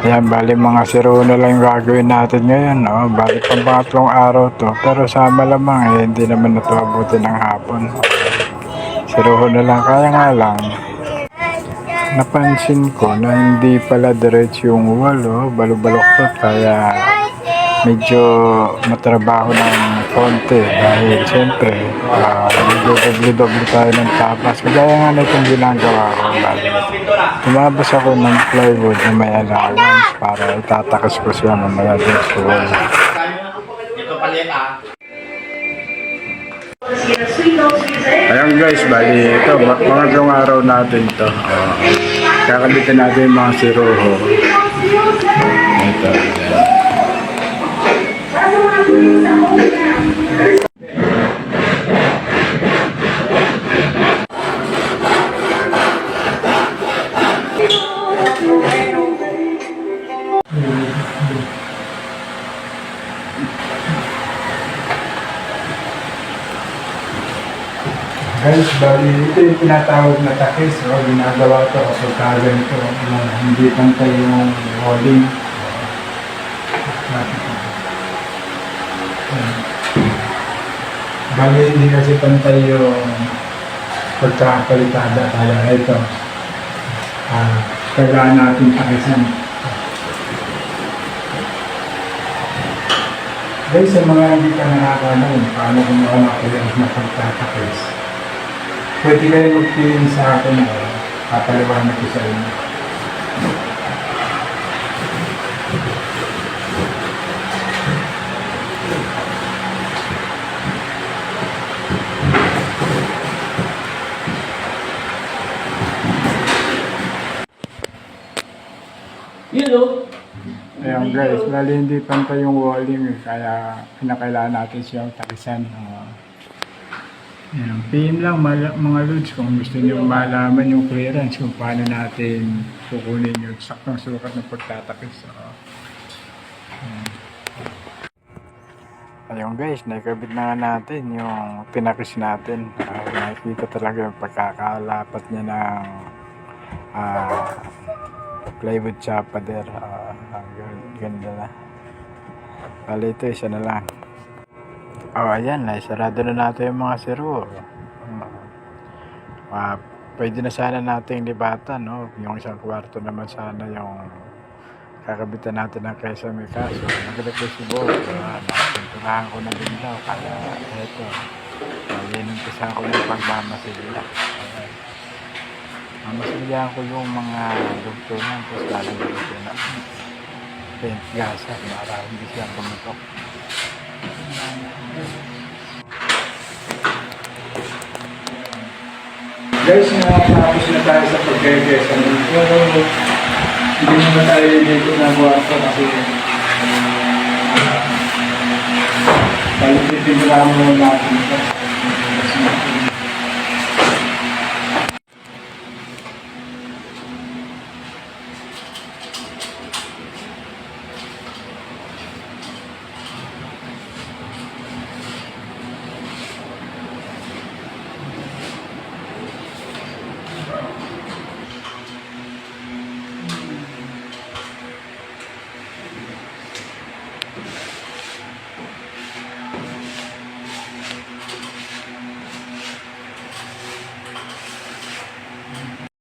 Ayan, bali mga zero na lang yung gagawin natin ngayon, no? Bali pang pangatlong araw to. Pero sa malamang, hindi naman na ito abutin ng hapon. Zero na lang, kaya nga lang. Napansin ko na hindi pala diretso yung wall, oh. Balubaloktot, kaya medyo matrabaho ng konti dahil siyempre medyo doble-doble tayo ng tapas. Kaya nga na itong ginagawa ko, bali tumabas ako ng plywood na may allowance para itatakas ko siya mamaya din sa wall. Ayan guys, bali ito pangatlong araw natin ito. Kakalitan natin yung mga siroho. Ito. Guys, bali ito yung tinatawag na takis, o ginagawa ito kasi ganito, hindi pantay yung holding. Bali hindi kasi pantay yung pagkakalitada, kaya ito kailangan natin takisan. Guys, sa mga hindi ka nakakaalam paano gumawa ng kailangan na pagtatakis, pwede kayo mag-feeling sa akin na papaliwanag ko sa inyo. Ayan guys, bali hindi pantay yung walling, kaya pinakailangan natin siyang takisan. Ayan, PM lang mga lods kung gusto niyo malaman yung clearance kung paano natin kukunin yung saktong sukat ng pagtatakis. Ayun guys, nakikabit na natin yung pinakis natin. Nakikita talaga yung pagkakalapat niya ng plywood sa pader. Ganda na. Bali ito, isa na lang. Ayan, sarado na natin yung mga zero. Pwede na sana nating libatan, no? Yung isang kwarto naman sana yung kakabitan natin ng kesame, kaso nagalag ko si Bob. Napinturahan ko na din daw, kaya eto, inumpisa ko yung pagmamasilya. Mamasilyahan ko yung mga doktor niyan, tapos lalagyan ko na paint gasa para hindi siya pumutok. Guys, nakatapos na tayo sa pagkakesame. Pero hindi naman tayo dito nagawa ito kasi palitin lang mo natin ito.